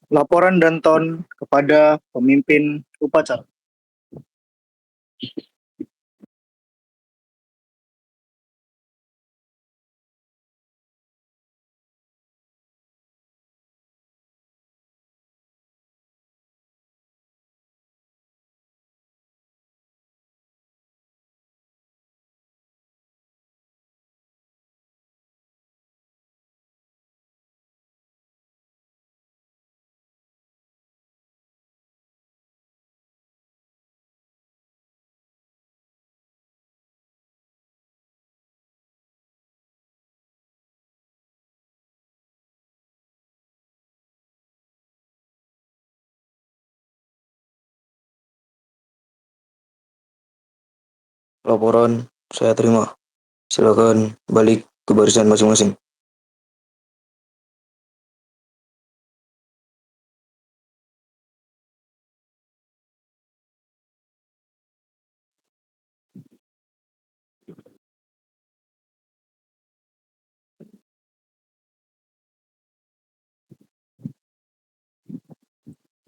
Laporan dan ton kepada pemimpin upacara. Laporan saya terima. Silakan balik ke barisan masing-masing.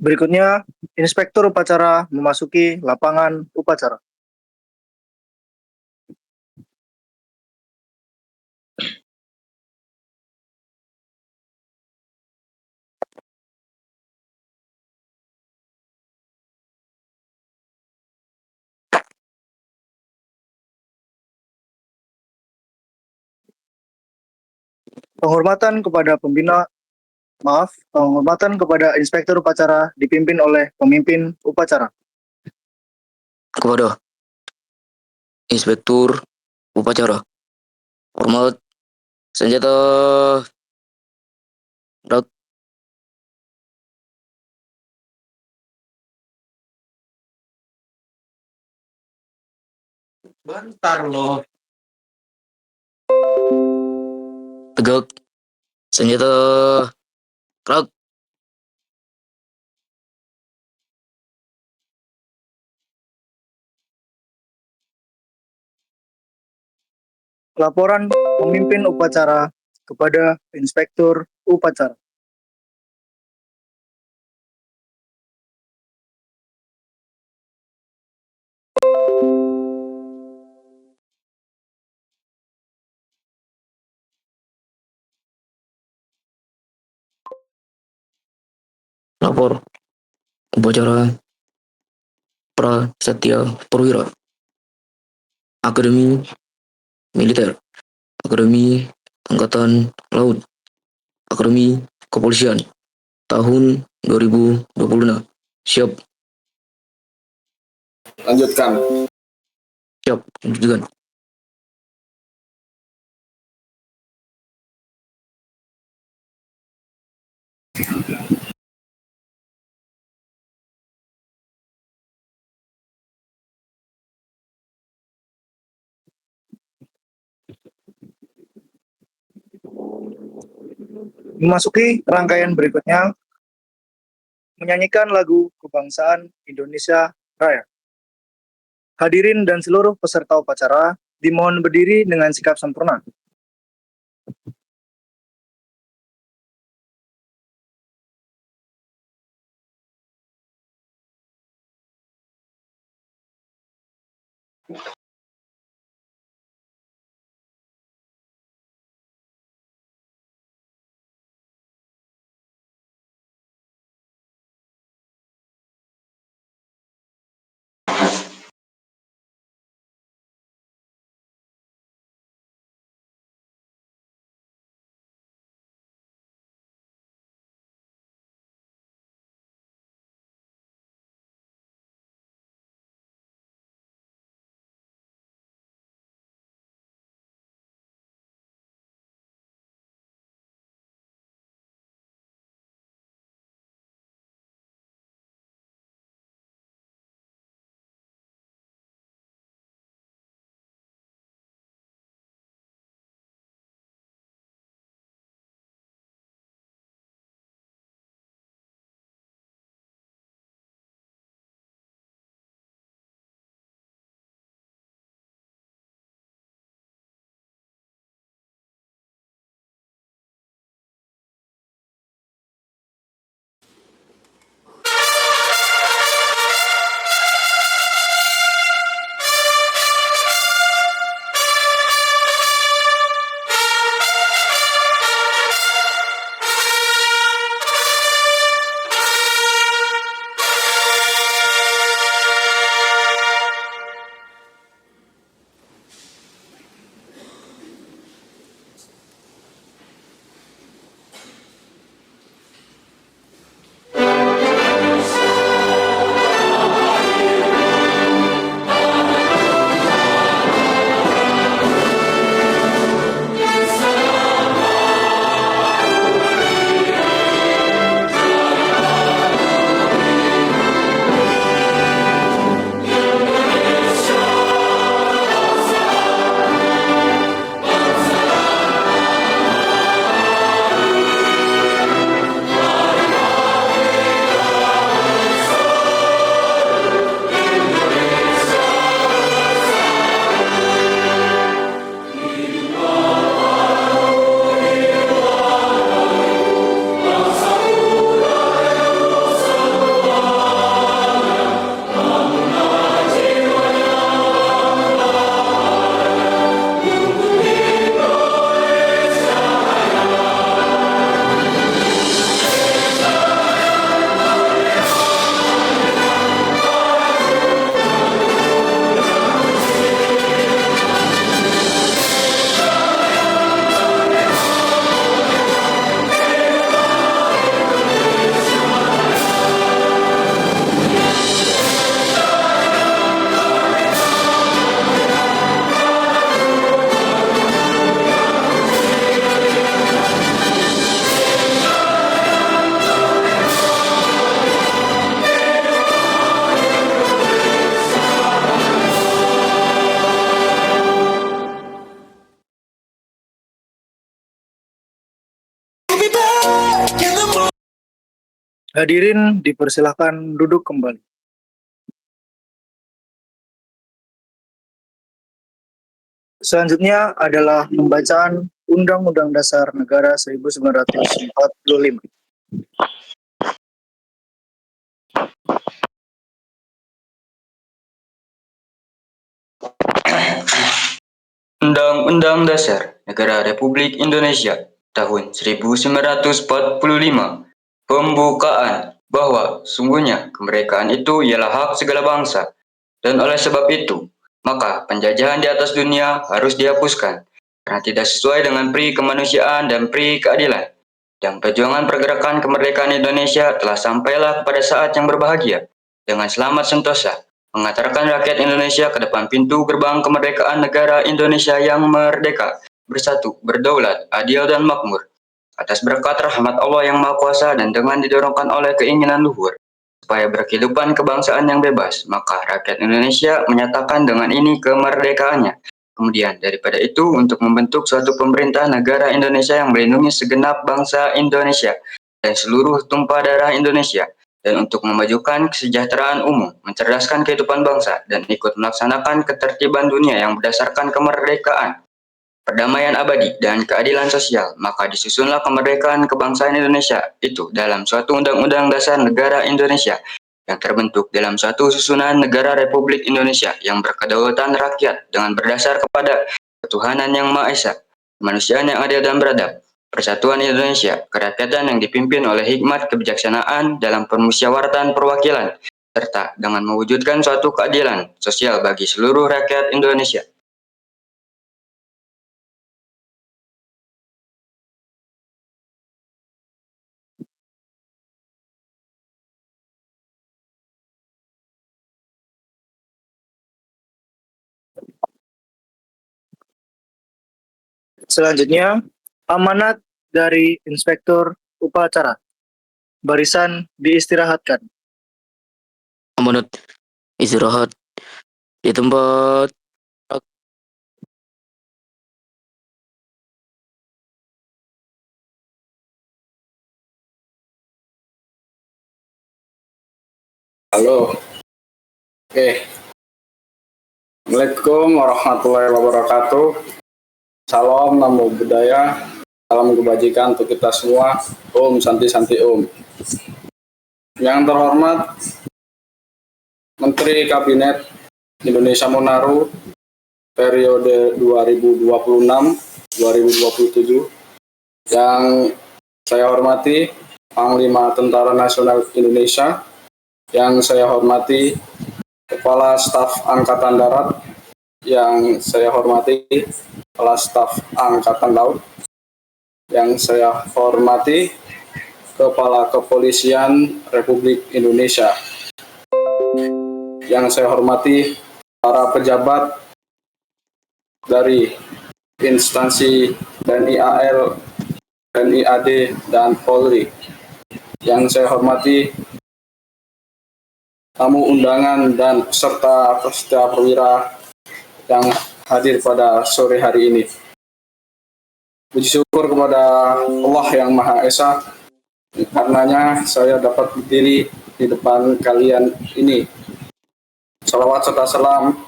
Berikutnya, Inspektur Upacara memasuki lapangan upacara. Penghormatan kepada Inspektur Upacara dipimpin oleh pemimpin upacara. Kepada Inspektur Upacara, hormat, senjata gerak. Bentar loh. Tegak, senjata gerak. Laporan pemimpin upacara kepada Inspektur Upacara. Lapor upacara Prasetya Perwira, Akademi Militer, Akademi Angkatan Laut, Akademi Kepolisian, tahun 2026. Siap. Lanjutkan. Siap, lanjutkan. Memasuki rangkaian berikutnya, menyanyikan lagu kebangsaan Indonesia Raya. Hadirin dan seluruh peserta upacara dimohon berdiri dengan sikap sempurna. Hadirin dipersilahkan duduk kembali. Selanjutnya adalah pembacaan Undang-Undang Dasar Negara 1945. Undang-Undang Dasar Negara Republik Indonesia tahun 1945. Pembukaan bahwa sungguhnya kemerdekaan itu ialah hak segala bangsa, dan oleh sebab itu, maka penjajahan di atas dunia harus dihapuskan karena tidak sesuai dengan pri kemanusiaan dan pri keadilan. Dan perjuangan pergerakan kemerdekaan Indonesia telah sampailah pada saat yang berbahagia dengan selamat sentosa mengantarkan rakyat Indonesia ke depan pintu gerbang kemerdekaan negara Indonesia yang merdeka, bersatu, berdaulat, adil dan makmur. Atas berkat rahmat Allah yang Maha Kuasa dan dengan didorongkan oleh keinginan luhur supaya berkehidupan kebangsaan yang bebas, maka rakyat Indonesia menyatakan dengan ini kemerdekaannya. Kemudian daripada itu untuk membentuk suatu pemerintah negara Indonesia yang melindungi segenap bangsa Indonesia dan seluruh tumpah darah Indonesia, dan untuk memajukan kesejahteraan umum, mencerdaskan kehidupan bangsa, dan ikut melaksanakan ketertiban dunia yang berdasarkan kemerdekaan, perdamaian abadi, dan keadilan sosial, maka disusunlah kemerdekaan kebangsaan Indonesia itu dalam suatu Undang-Undang Dasar Negara Indonesia yang terbentuk dalam suatu susunan negara Republik Indonesia yang berkedaulatan rakyat dengan berdasar kepada ketuhanan yang Maha Esa, kemanusiaan yang adil dan beradab, persatuan Indonesia, kerakyatan yang dipimpin oleh hikmat kebijaksanaan dalam permusyawaratan perwakilan, serta dengan mewujudkan suatu keadilan sosial bagi seluruh rakyat Indonesia. Selanjutnya, amanat dari Inspektur Upacara. Barisan diistirahatkan. Amanat istirahat di tempat. Halo. Oke. Assalamualaikum warahmatullahi wabarakatuh. Salam, namo buddhaya. Salam kebajikan untuk kita semua. Om Santi Santi Om. Yang terhormat Menteri Kabinet Indonesia Monaru periode 2026-2027. Yang saya hormati Panglima Tentara Nasional Indonesia. Yang saya hormati Kepala Staf Angkatan Darat, yang saya hormati Kepala Staf Angkatan Laut, yang saya hormati Kepala Kepolisian Republik Indonesia, yang saya hormati para pejabat dari instansi TNI AL, TNI AD, dan Polri, yang saya hormati tamu undangan dan peserta perwira yang hadir pada sore hari ini. Puji syukur kepada Allah yang Maha Esa, karenanya saya dapat berdiri di depan kalian ini. Salawat serta salam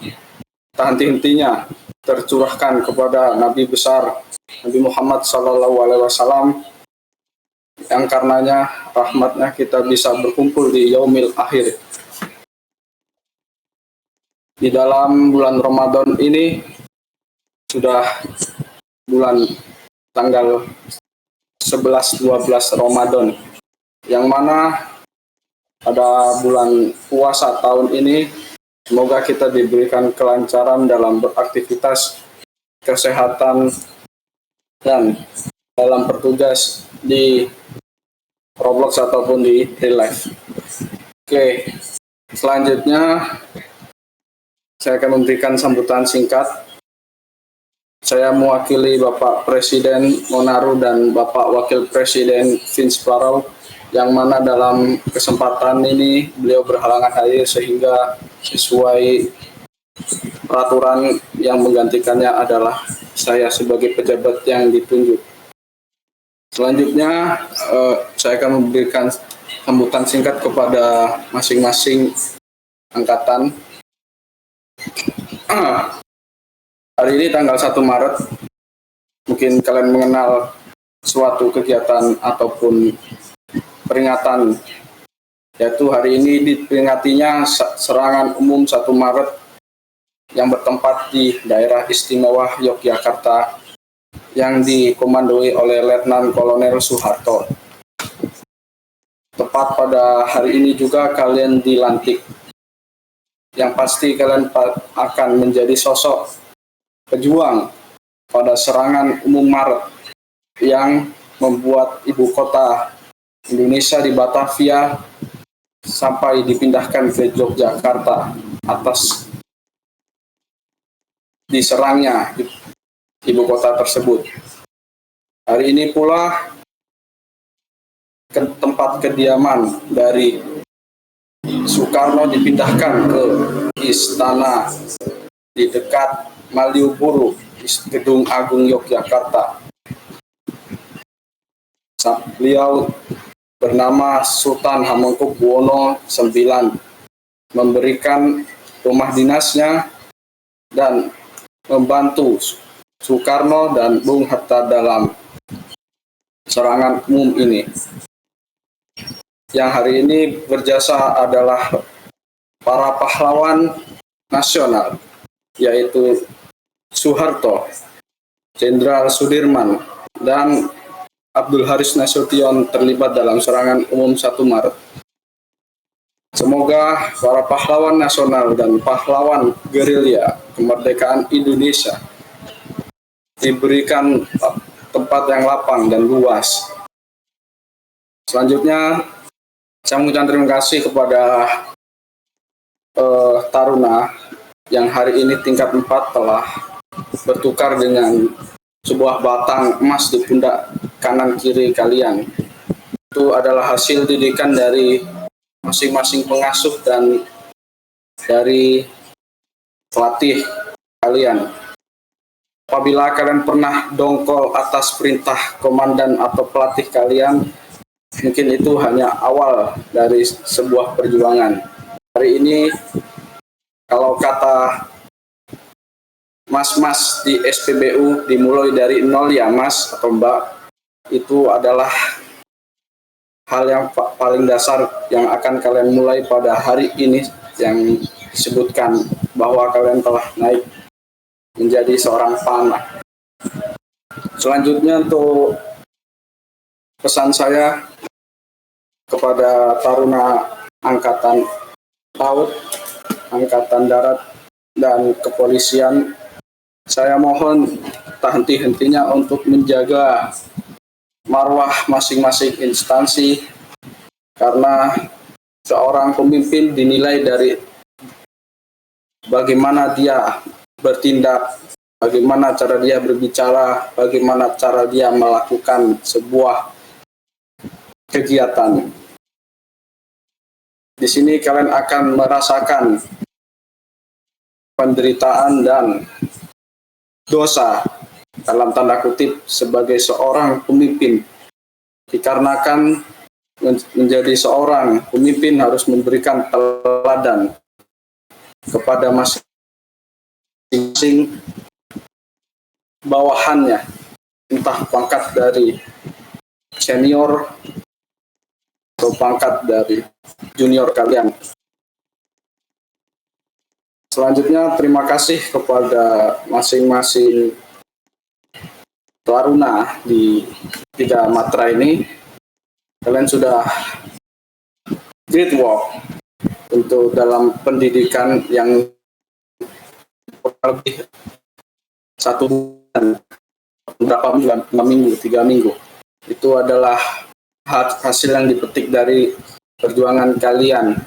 tak henti-hentinya tercurahkan kepada Nabi besar Nabi Muhammad SAW, yang karenanya rahmatnya kita bisa berkumpul di Yaumil Akhir. Di dalam bulan Ramadan ini sudah bulan tanggal 11-12 Ramadan, yang mana pada bulan puasa tahun ini semoga kita diberikan kelancaran dalam beraktivitas, kesehatan, dan dalam bertugas di Roblox ataupun di real life. Oke, selanjutnya saya akan memberikan sambutan singkat. Saya mewakili Bapak Presiden Monaru dan Bapak Wakil Presiden Vince Barrow, yang mana dalam kesempatan ini beliau berhalangan hadir sehingga sesuai peraturan yang menggantikannya adalah saya sebagai pejabat yang ditunjuk. Selanjutnya saya akan memberikan sambutan singkat kepada masing-masing angkatan. Hari ini tanggal 1 Maret, mungkin kalian mengenal suatu kegiatan ataupun peringatan, yaitu hari ini diperingatinya serangan umum 1 Maret yang bertempat di daerah istimewa Yogyakarta yang dikomandoi oleh Letnan Kolonel Soeharto. Tepat pada hari ini juga kalian dilantik. Yang pasti kalian akan menjadi sosok pejuang pada serangan umum Maret yang membuat ibu kota Indonesia di Batavia sampai dipindahkan ke Yogyakarta atas diserangnya ibu kota tersebut. Hari ini pula tempat kediaman dari Soekarno dipindahkan ke istana di dekat Malioboro, Gedung Agung Yogyakarta. Beliau bernama Sultan Hamengkubuwono IX memberikan rumah dinasnya dan membantu Soekarno dan Bung Hatta dalam serangan umum ini. Yang hari ini berjasa adalah para pahlawan nasional, yaitu Soeharto, Jenderal Sudirman, dan Abdul Haris Nasution terlibat dalam serangan umum 1 Maret. Semoga para pahlawan nasional dan pahlawan gerilya kemerdekaan Indonesia diberikan tempat yang lapang dan luas. Selanjutnya, saya mengucapkan terima kasih kepada Taruna yang hari ini tingkat 4 telah bertukar dengan sebuah batang emas di pundak kanan kiri kalian. Itu adalah hasil didikan dari masing-masing pengasuh dan dari pelatih kalian. Apabila kalian pernah dongkol atas perintah komandan atau pelatih kalian, mungkin itu hanya awal dari sebuah perjuangan. Hari ini, kalau kata mas-mas di SPBU dimulai dari nol ya mas atau mbak, itu adalah hal yang paling dasar yang akan kalian mulai pada hari ini yang disebutkan bahwa kalian telah naik menjadi seorang panah. Selanjutnya untuk pesan saya kepada taruna Angkatan Laut, Angkatan Darat, dan Kepolisian, saya mohon tak henti-hentinya untuk menjaga marwah masing-masing instansi, karena seorang pemimpin dinilai dari bagaimana dia bertindak, bagaimana cara dia berbicara, bagaimana cara dia melakukan sebuah kegiatan. Di sini kalian akan merasakan penderitaan dan dosa dalam tanda kutip sebagai seorang pemimpin, dikarenakan menjadi seorang pemimpin harus memberikan teladan kepada masing-masing bawahannya, entah pangkat dari senior atau pangkat dari junior kalian. Selanjutnya, terima kasih kepada masing-masing taruna di 3 matra ini. Kalian sudah great work untuk dalam pendidikan yang lebih 1 bulan, berapa bulan, 2 minggu, 3 minggu. Itu adalah hasil yang dipetik dari perjuangan kalian.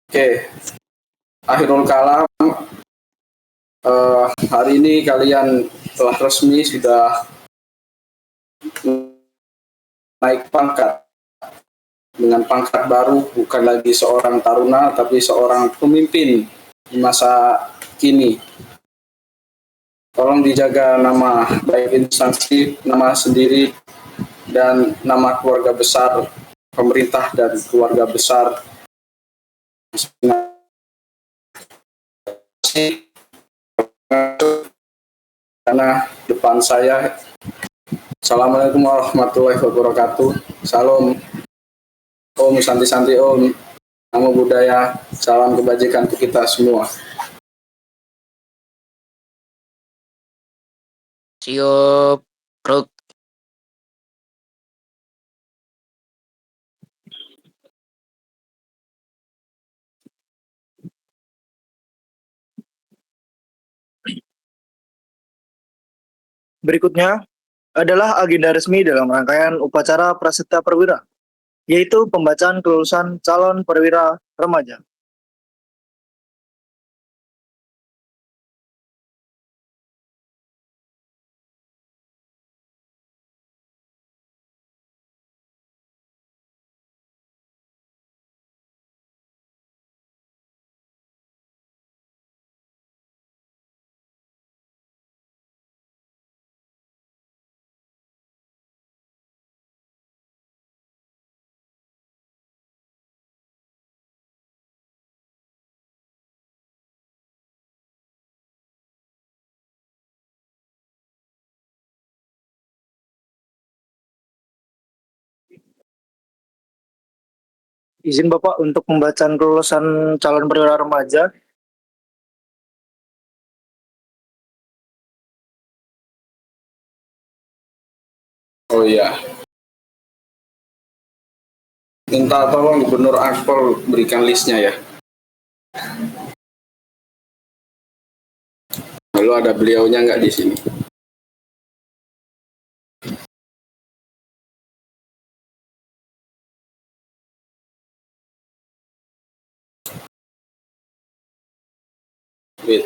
Oke. Akhirul kalam, hari ini kalian telah resmi sudah naik pangkat dengan pangkat baru, bukan lagi seorang taruna tapi seorang pemimpin di masa kini. Tolong dijaga nama baik instansi, nama sendiri, dan nama keluarga besar pemerintah dan keluarga besar karena depan saya. Assalamualaikum warahmatullahi wabarakatuh. Salam Om, santi-santi Om, namo budaya, salam kebajikan untuk kita semua. Siap, Ruk. Berikutnya adalah agenda resmi dalam rangkaian upacara prasetya perwira, yaitu pembacaan kelulusan calon perwira remaja. Izin Bapak untuk pembacaan kelulusan calon perwira remaja. Oh iya, minta tolong Gubernur Akpol berikan listnya ya. Lalu ada beliaunya nggak di sini? Wait.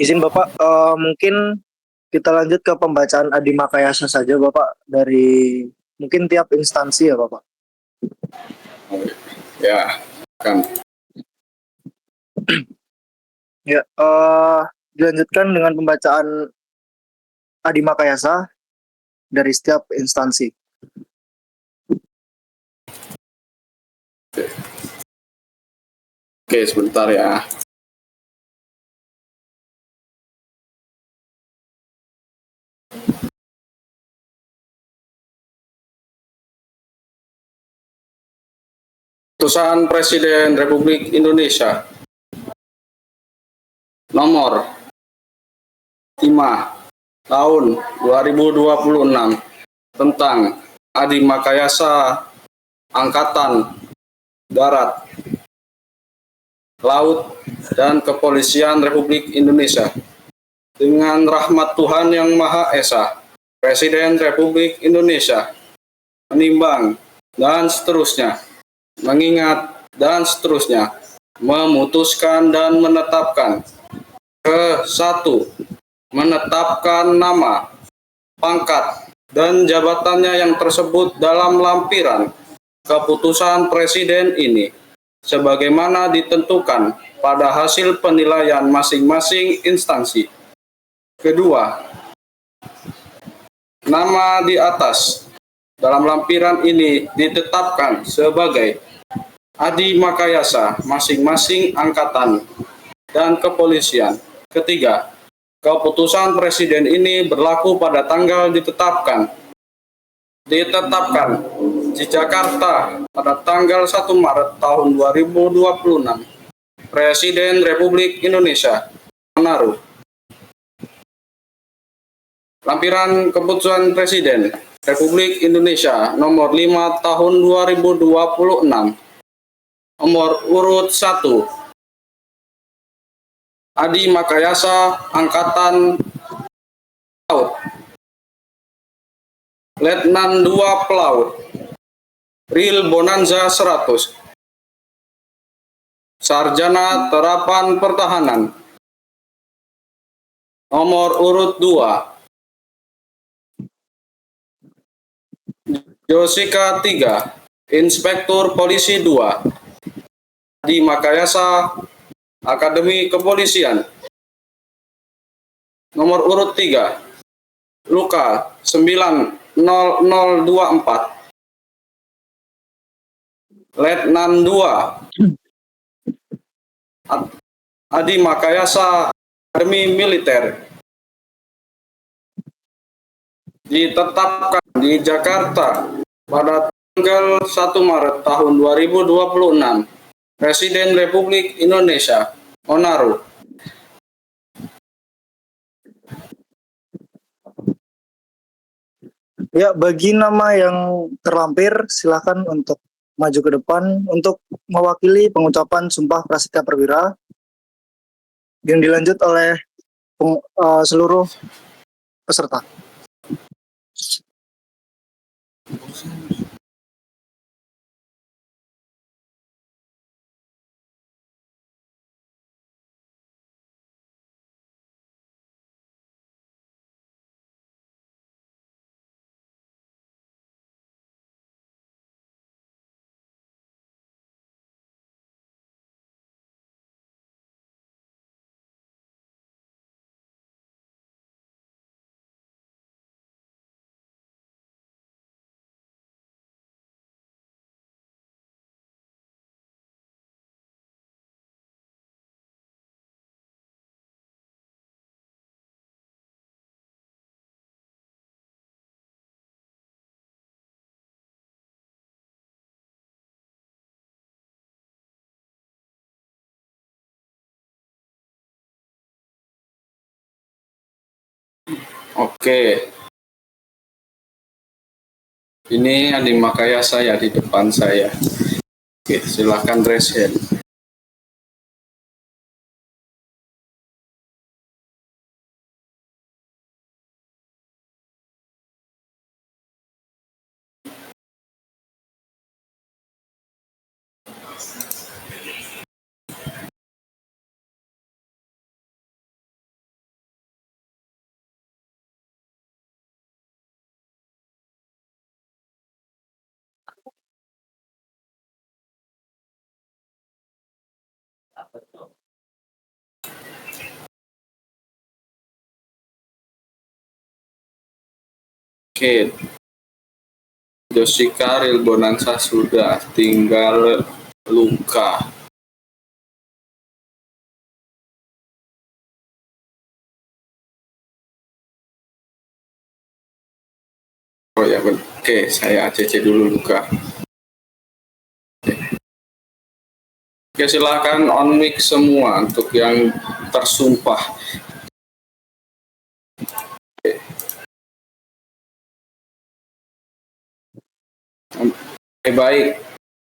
Izin Bapak, mungkin kita lanjut ke pembacaan Adi Makayasa saja Bapak, dari mungkin tiap instansi ya Bapak. Ya, kan. Ya, dilanjutkan dengan pembacaan Adi Makayasa dari setiap instansi. Oke, sebentar ya. Keputusan Presiden Republik Indonesia nomor 5 tahun 2026 tentang Adi Makayasa Angkatan Darat, Laut, dan Kepolisian Republik Indonesia. Dengan rahmat Tuhan Yang Maha Esa, Presiden Republik Indonesia menimbang dan seterusnya, mengingat dan seterusnya, memutuskan dan menetapkan ke-1, menetapkan nama, pangkat, dan jabatannya yang tersebut dalam lampiran keputusan Presiden ini sebagaimana ditentukan pada hasil penilaian masing-masing instansi. Kedua, nama di atas dalam lampiran ini ditetapkan sebagai Adi Makayasa masing-masing angkatan dan kepolisian. Ketiga, keputusan Presiden ini berlaku pada tanggal ditetapkan di Jakarta pada tanggal 1 Maret tahun 2026. Presiden Republik Indonesia menaruh lampiran keputusan Presiden Republik Indonesia nomor 5 tahun 2026, nomor urut 1, Adi Makayasa Angkatan Laut, Letnan 2 Pelaut, Ril Bonanza 100, Sarjana Terapan Pertahanan, nomor urut 2, Josika 3, Inspektur Polisi 2, Adi Makayasa Akademi Kepolisian, nomor urut 3, Luka 90024, Letnan 2, Adi Makayasa Akademi Militer, ditetapkan di Jakarta pada tanggal 1 Maret tahun 2026. Presiden Republik Indonesia menaruh Ya, bagi nama yang terlampir, silakan untuk maju ke depan untuk mewakili pengucapan Sumpah Prasetya Perwira yang dilanjut oleh seluruh peserta. Oke. Ini Adi Makayasa ya di depan saya. Oke, silakan raise hand. Oke. Josika Ril Bonanza sudah, tinggal Luka. Oh ya, benar. Oke, saya ACC dulu Luka. Oke, silakan on mic semua untuk yang tersumpah. Oke, baik.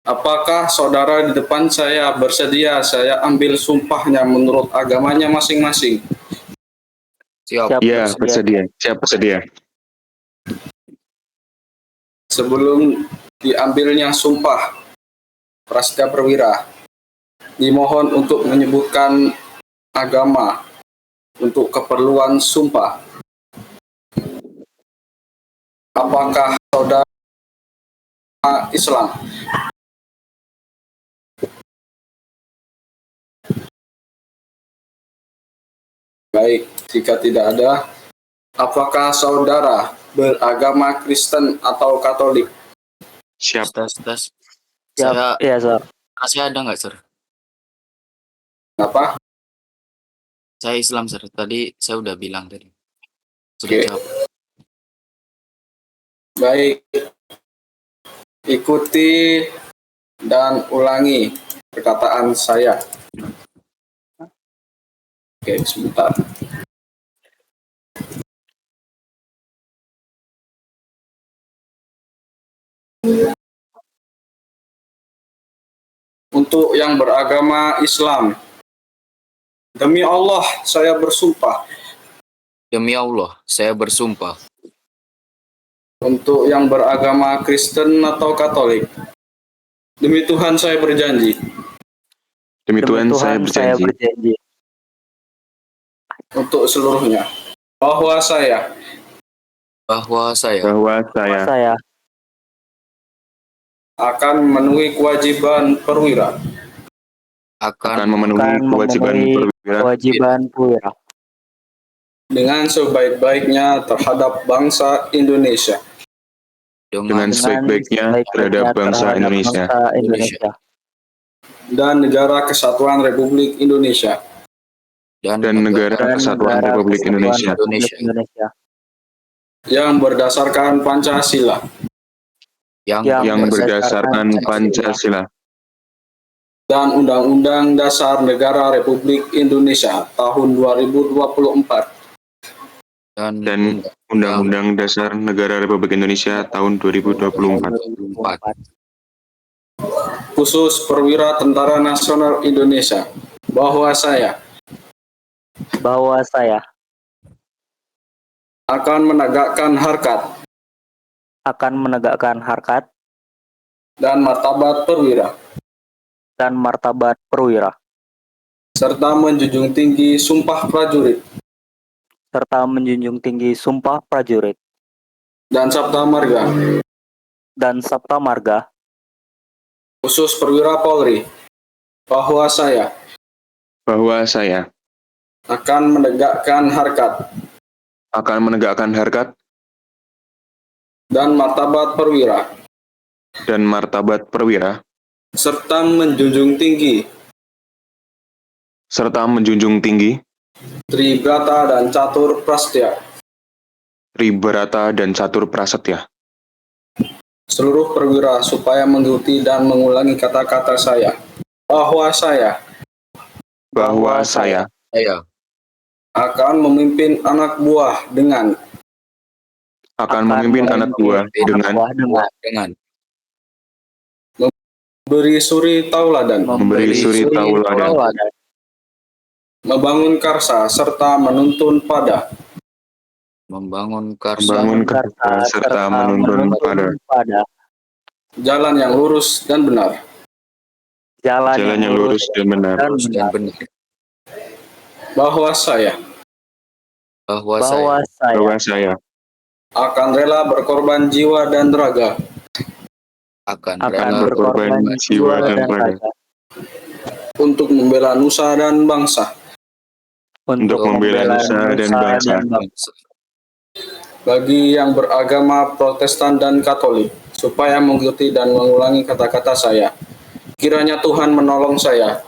Apakah saudara di depan saya bersedia saya ambil sumpahnya menurut agamanya masing-masing? Siap. Iya, bersedia. Siap bersedia. Sebelum diambilnya sumpah Prasetya Perwira, dimohon untuk menyebutkan agama untuk keperluan sumpah. Apakah saudara Islam? Baik, jika tidak ada, apakah saudara beragama Kristen atau Katolik. Siap. Tes. Siap. Saya, Iya, Sir. saya ada nggak, Sir? Apa? Saya Islam, Sir. Tadi saya udah bilang tadi. Sudah Oke. jawab. Baik. Ikuti dan ulangi perkataan saya. Oke, sebentar. Untuk yang beragama Islam, demi Allah saya bersumpah. Demi Allah, saya bersumpah. Untuk yang beragama Kristen atau Katolik, demi Tuhan saya berjanji. Demi Tuhan, saya saya berjanji. berjanji. Untuk seluruhnya, bahwa saya Bahwa saya Bahwa saya Saya akan memenuhi kewajiban perwira akan akan memenuhi kewajiban perwira kewajiban perwira dengan sebaik-baiknya terhadap bangsa Indonesia dengan dengan sebaik-baiknya terhadap bangsa Indonesia Indonesia dan Negara Kesatuan Republik Indonesia dan Negara dan Kesatuan negara Republik Kesatuan Indonesia Republik Indonesia yang berdasarkan Pancasila yang berdasarkan Pancasila dan Undang-Undang Dasar Negara Republik Indonesia tahun 2024, dan Undang-Undang Dasar Negara Republik Indonesia tahun 2024, khusus perwira Tentara Nasional Indonesia, bahwa saya akan menegakkan harkat dan martabat perwira serta menjunjung tinggi sumpah prajurit dan sabta marga khusus perwira Polri, bahwa saya akan menegakkan harkat dan martabat perwira serta menjunjung tinggi Tribrata dan Catur Prasetya seluruh perwira supaya mengikuti dan mengulangi kata-kata saya, bahwa saya saya akan memimpin anak buah dengan dengan memberi suri tauladan, membangun karsa serta menuntun pada membangun karsa serta menuntun pada jalan yang lurus dan benar, jalan yang lurus dan benar, bahwa saya akan rela berkorban jiwa dan raga akan berkorban jiwa dan raga untuk membela nusa dan bangsa, bagi yang beragama Protestan dan Katolik, supaya mengikuti dan mengulangi kata-kata saya. Kiranya Tuhan menolong saya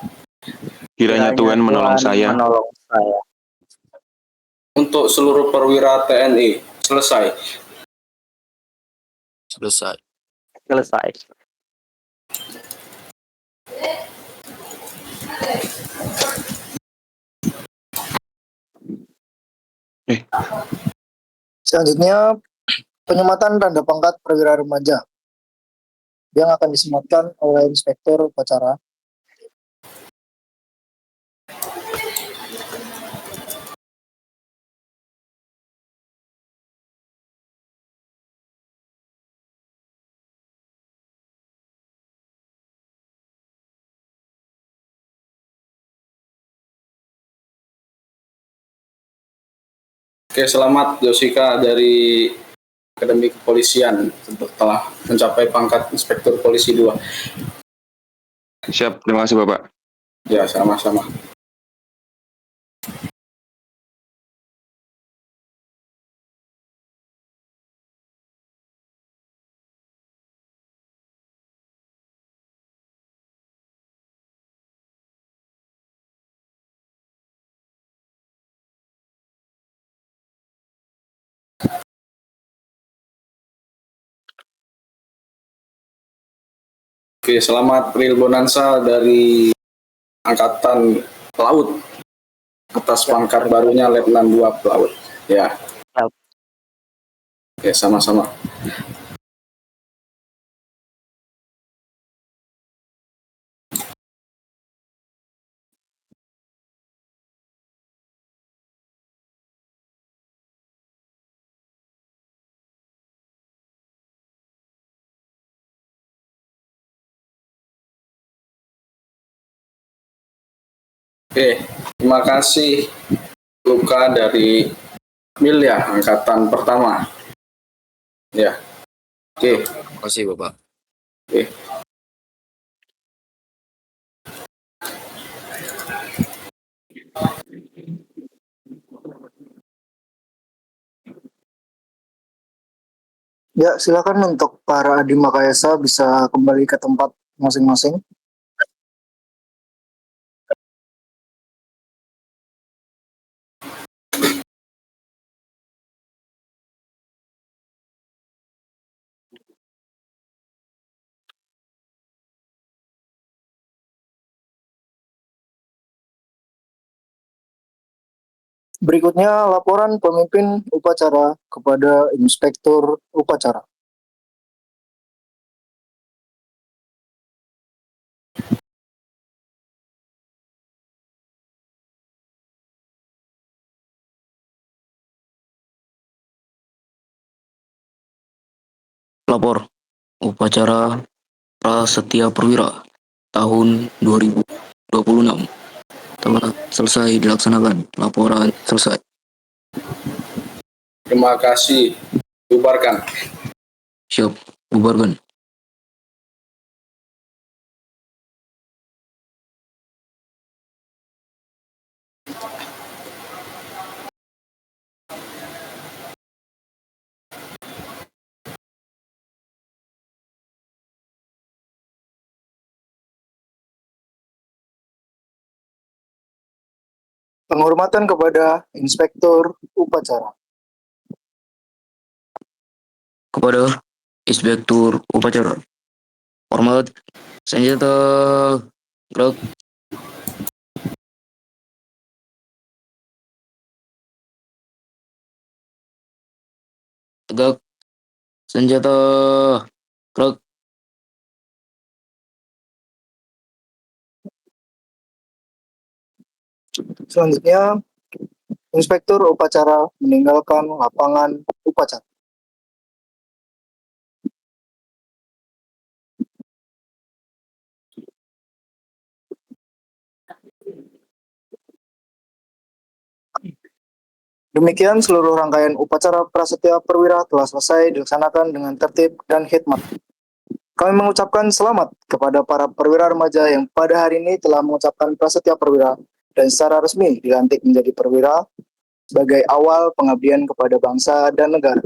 untuk seluruh perwira TNI. Selesai. Selanjutnya, penyematan tanda pangkat perwira remaja yang akan disematkan oleh Inspektur Upacara. Oke, selamat Josika dari Akademi Kepolisian telah mencapai pangkat Inspektur Polisi 2. Siap, terima kasih Bapak. Ya, sama-sama. Oke, selamat Real Bonanza dari Angkatan Laut atas pangkat barunya Letnan 2 Pelaut. Ya. Siap. Oke, sama-sama. Oke, terima kasih Luka dari Milya Angkatan Pertama. Ya. Oke. Terima kasih Bapak. Oke. Ya, silakan untuk para Adi Makayasa bisa kembali ke tempat masing-masing. Berikutnya laporan pemimpin upacara kepada Inspektur Upacara. Lapor upacara Prasetya Perwira tahun 2026 telah selesai dilaksanakan. Laporan selesai. Terima kasih. Bubarkan. Siap, bubarkan. Penghormatan kepada Inspektur Upacara. Kepada Inspektur Upacara. Hormat, senjata gerak. Tegak, senjata gerak. Selanjutnya, Inspektur Upacara meninggalkan lapangan upacara. Demikian seluruh rangkaian upacara Prasetya Perwira telah selesai dilaksanakan dengan tertib dan hikmat. Kami mengucapkan selamat kepada para perwira remaja yang pada hari ini telah mengucapkan Prasetya Perwira dan secara resmi dilantik menjadi perwira sebagai awal pengabdian kepada bangsa dan negara.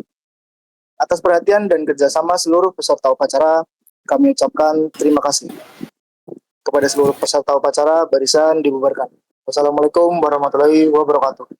Atas perhatian dan kerjasama seluruh peserta upacara, kami ucapkan terima kasih. Kepada seluruh peserta upacara, barisan dibubarkan. Wassalamualaikum warahmatullahi wabarakatuh.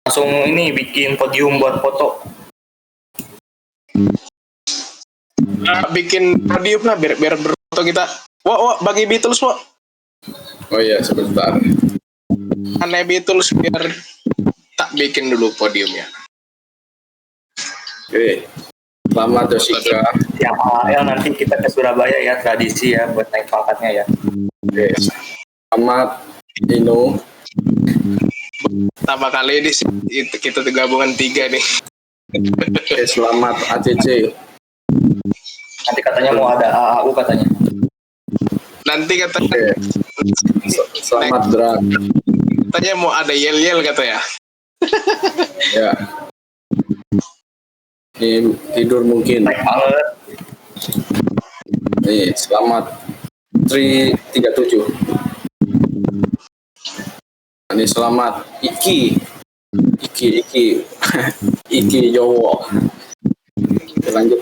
Langsung ini bikin podium buat foto. Bikin podium lah biar berfoto kita. Wah, bagi Beatles, Wah. Oh iya, sebentar. Aneh Beatles biar tak bikin dulu podiumnya. Oke. Selamat Jessica. Yang AL nanti kita ke Surabaya ya, tradisi ya buat naik pangkatnya ya. Oke. Selamat Ino. Pertama kali ini kita gabungan 3 nih. Oke, selamat ACC. Nanti katanya mau ada AAU katanya. Nanti katanya, Selamat Dra. katanya mau ada yel-yel kata ya. Ya. Ini tidur mungkin. Baik banget. Nih, selamat 337. Ini selamat Iki Iki Jowo. Oke, lanjut.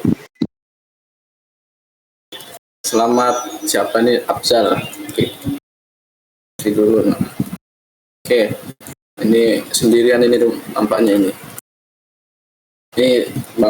Selamat siapa nih? Abzal. Oke. Tidur dulu. Oke. Ini sendirian ini tuh tampaknya ini. Ini Bang